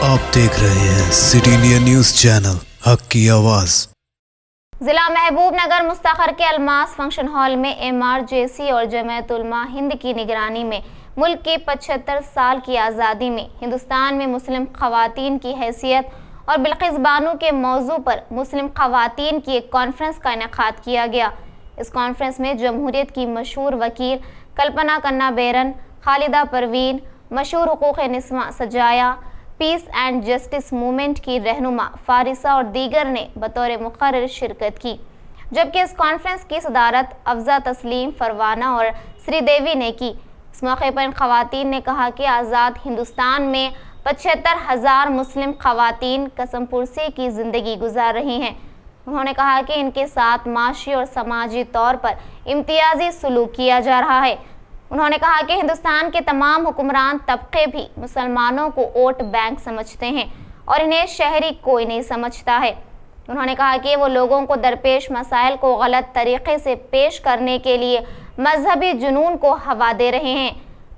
आप देख रहे हैं सिटी इंडिया न्यूज चैनल, हक की आवाज। जिला महबूबनगर मुस्तखर के अलमास फंक्शन हॉल में MRJC और जमात उलमा हिंद की निगरानी में मुल्क की 75 साल की आज़ादी में हिंदुस्तान में मुस्लिम खवातीन की हैसियत और बिल्किस बानो के मौजू पर मुस्लिम खवातीन की एक कॉन्फ्रेंस का इनेकाद किया गया। इस कॉन्फ्रेंस में जमहूरियत की मशहूर वकील कल्पना कन्ना बेरन, खालिदा परवीन, मशहूर हुकूक़ निस्वा सजाया, पीस एंड जस्टिस मूवमेंट की रहनुमा फारिसा और दीगर ने बतौर मुक़र्रर शिरकत की। जबकि इस कॉन्फ्रेंस की सदारत अफजा तस्लीम, फरवाना और श्रीदेवी ने की। इस मौके पर इन खवातीन ने कहा कि आज़ाद हिंदुस्तान में 75,000 मुस्लिम खवातीन कसमपुरसी की ज़िंदगी गुजार रही हैं। उन्होंने कहा कि इनके साथ माशी और समाजी तौर पर इम्तियाजी सलूक किया जा रहा है। उन्होंने कहा कि हिंदुस्तान के तमाम हुक्मरान तबके भी मुसलमानों को वोट बैंक समझते हैं और इन्हें शहरी कोई नहीं समझता है। उन्होंने कहा कि वो लोगों को दरपेश मसाइल को गलत तरीके से पेश करने के लिए मजहबी जुनून को हवा दे रहे हैं।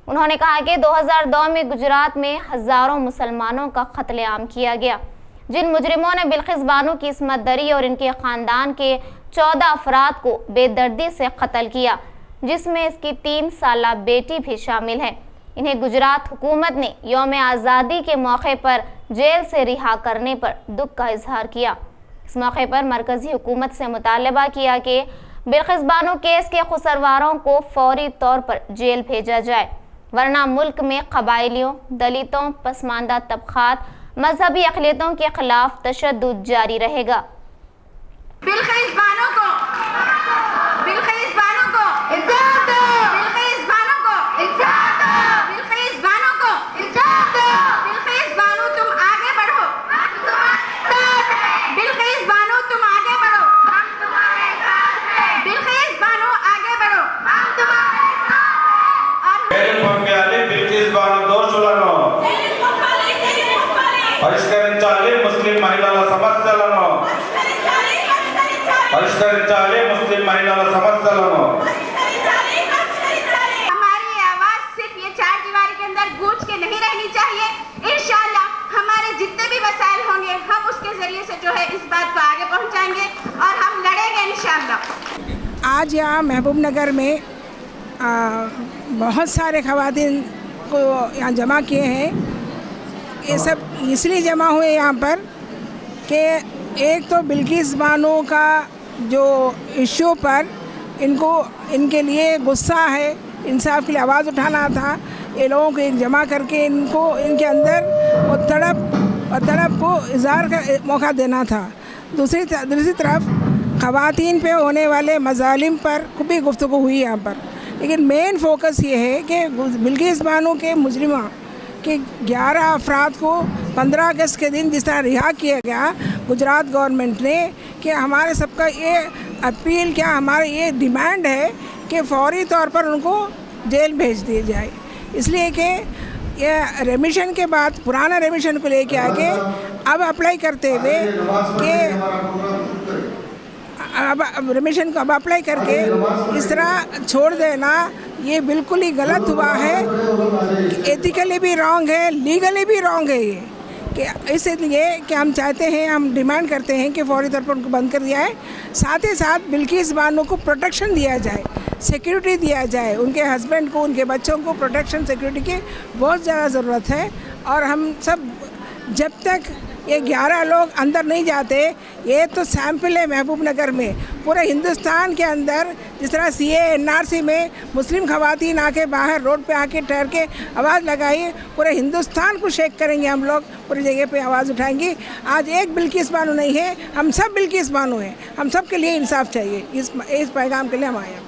उन्होंने कहा कि 2002 में गुजरात में हज़ारों मुसलमानों का कत्लेआम किया गया, जिन मुजरिमों ने बिल्किस बानो की इस्मत दरी और इनके ख़ानदान के 14 अफराद को बेदर्दी से कत्ल किया, जिसमें इसकी 3 साला बेटी भी शामिल है। इन्हें गुजरात हुकूमत ने यौम आज़ादी के मौके पर जेल से रिहा करने पर दुख का इजहार किया। इस मौके पर मरकज़ी हुकूमत से मुतालबा किया कि बिल्किस बानो केस के खुसरवारों को फौरी तौर पर जेल भेजा जाए, वरना मुल्क में कबाइलियों, दलितों, पसमानदा तबकात, मजहबी अक़लियतों के खिलाफ तशद्दुद जारी रहेगा। बिल्किस बानो को, बिल्किस बानो को इंसाफ दो, बिल्किस बानो को इंसाफ दो, बिल्किस बानो को इंसाफ दो, बिल्किस बानो तुम आगे बढ़ो, हम तुम्हारे साथ हैं, बिल्किस बानो तुम आगे बढ़ो, हम तुम्हारे साथ हैं, बिल्किस बानो आगे बढ़ो, हम तुम्हारे साथ हैं। बिल्किस बानो దోషులను పరిష్కరించాలి, ముస్లిం మహిళల సమస్యలను పరిష్కరించాలి, ముస్లిం మహిళల సమస్యలను। हमारी आवाज सिर्फ ये 4 दीवारी के अंदर गूंज के नहीं रहनी चाहिए। इंशाल्लाह हमारे जितने भी वसाइल होंगे हम उसके जरिए से जो है इस बात को आगे पहुंचाएंगे और हम लड़ेंगे इंशाल्लाह। आज यहाँ महबूबनगर में बहुत सारे खवातीन को यहाँ जमा किए हैं। ये सब इसलिए जमा हुए यहाँ पर कि एक तो बिल्किस बानो का जो इश्यू पर इनको इनके लिए गुस्सा है, इंसाफ के लिए आवाज़ उठाना था। ये लोगों को एक जमा करके इनको इनके अंदर वो तड़प को इज़हार का मौका देना था। दूसरी तरफ ख़वातीन पे होने वाले मज़ालिम पर भी गुफ्तगू हुई यहाँ पर, लेकिन मेन फोकस ये है कि बिल्किस बानो के मुजरिमा कि 11 अफराद को 15 अगस्त के दिन जिस तरह रिहा किया गया गुजरात गवर्नमेंट ने, कि हमारे सबका ये अपील, क्या हमारी ये डिमांड है कि फौरी तौर पर उनको जेल भेज दिया जाए। इसलिए कि ये रेमिशन के बाद पुराना रेमिशन को लेके आके अब अप्लाई करते हुए कि अब रेमिशन को अब अप्लाई करके इस तरह छोड़ देना, ये बिल्कुल ही गलत हुआ है। एथिकली भी रॉन्ग है, लीगली भी रॉन्ग है ये, कि इसलिए कि हम चाहते हैं, हम डिमांड करते हैं कि फौरी तौर पर उनको बंद कर दिया है। साथ ही साथ बिल्किस बानो को प्रोटेक्शन दिया जाए, सिक्योरिटी दिया जाए, उनके हस्बैंड को, उनके बच्चों को प्रोटेक्शन सिक्योरिटी की बहुत ज़्यादा ज़रूरत है। और हम सब जब तक ये 11 लोग अंदर नहीं जाते, ये तो सैंपल है महबूबनगर में, पूरे हिंदुस्तान के अंदर जिस तरह CA NRC में मुस्लिम खवातीन आके बाहर रोड पे आके ठहर के आवाज़ लगाई, पूरे हिंदुस्तान को शेक करेंगे हम लोग, पूरी जगह पे आवाज़ उठाएंगे। आज एक बिल्किस बानो नहीं है, हम सब बिल्किस बानो हैं, हम सब के लिए इंसाफ चाहिए। इस पैगाम के लिए हम आए हैं।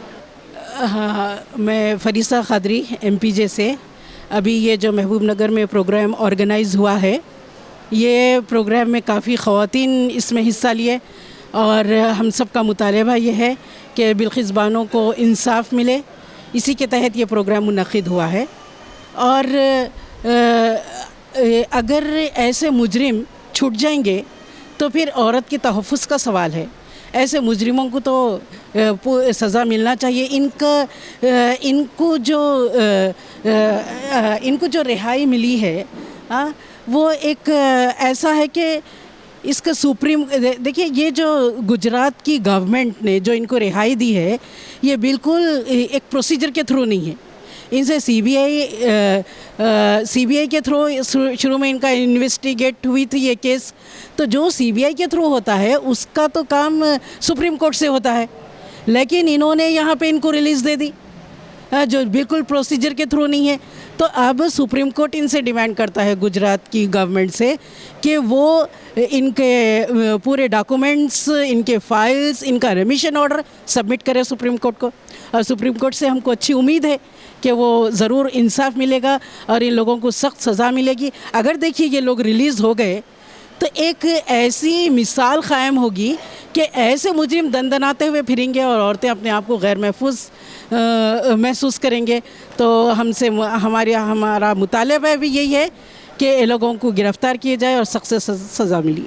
हाँ, मैं फरीसा खादरी MPJ से। अभी ये जो महबूबनगर में प्रोग्राम ऑर्गेनाइज़ हुआ है, ये प्रोग्राम में काफ़ी ख़वातीन इसमें हिस्सा लिए और हम सब का मुतालबा ये है कि बिल्किस बानो को इंसाफ मिले। इसी के तहत ये प्रोग्राम मुनक़िद हुआ है। और अगर ऐसे मुजरिम छूट जाएंगे तो फिर औरत के तहफ़्फ़ुज़ का सवाल है। ऐसे मुजरिमों को तो सज़ा मिलना चाहिए। इनको जो रिहाई मिली है, वो एक ऐसा है कि इसका सुप्रीम देखिए, ये जो गुजरात की गवर्नमेंट ने जो इनको रिहाई दी है, ये बिल्कुल एक प्रोसीजर के थ्रू नहीं है। इनसे सीबीआई के थ्रू शुरू में इनका इन्वेस्टिगेट हुई थी ये केस, तो जो सीबीआई के थ्रू होता है उसका तो काम सुप्रीम कोर्ट से होता है, लेकिन इन्होंने यहाँ पे इनको रिलीज़ दे दी जो बिल्कुल प्रोसीजर के थ्रू नहीं है। तो अब सुप्रीम कोर्ट इनसे डिमांड करता है गुजरात की गवर्नमेंट से कि वो इनके पूरे डॉक्यूमेंट्स, इनके फाइल्स, इनका रेमिशन ऑर्डर सबमिट करें सुप्रीम कोर्ट को। और सुप्रीम कोर्ट से हमको अच्छी उम्मीद है कि वो ज़रूर इंसाफ मिलेगा और इन लोगों को सख्त सज़ा मिलेगी। अगर देखिए ये लोग रिलीज़ हो गए तो एक ऐसी मिसाल क़ायम होगी कि ऐसे मुजरिम दंदनाते हुए फिरेंगे और औरतें अपने आप को गैर महफूज महसूस करेंगे। तो हमारा मुतालबा भी यही है कि ये लोगों को गिरफ़्तार किया जाए और सख्त से सज़ा मिली।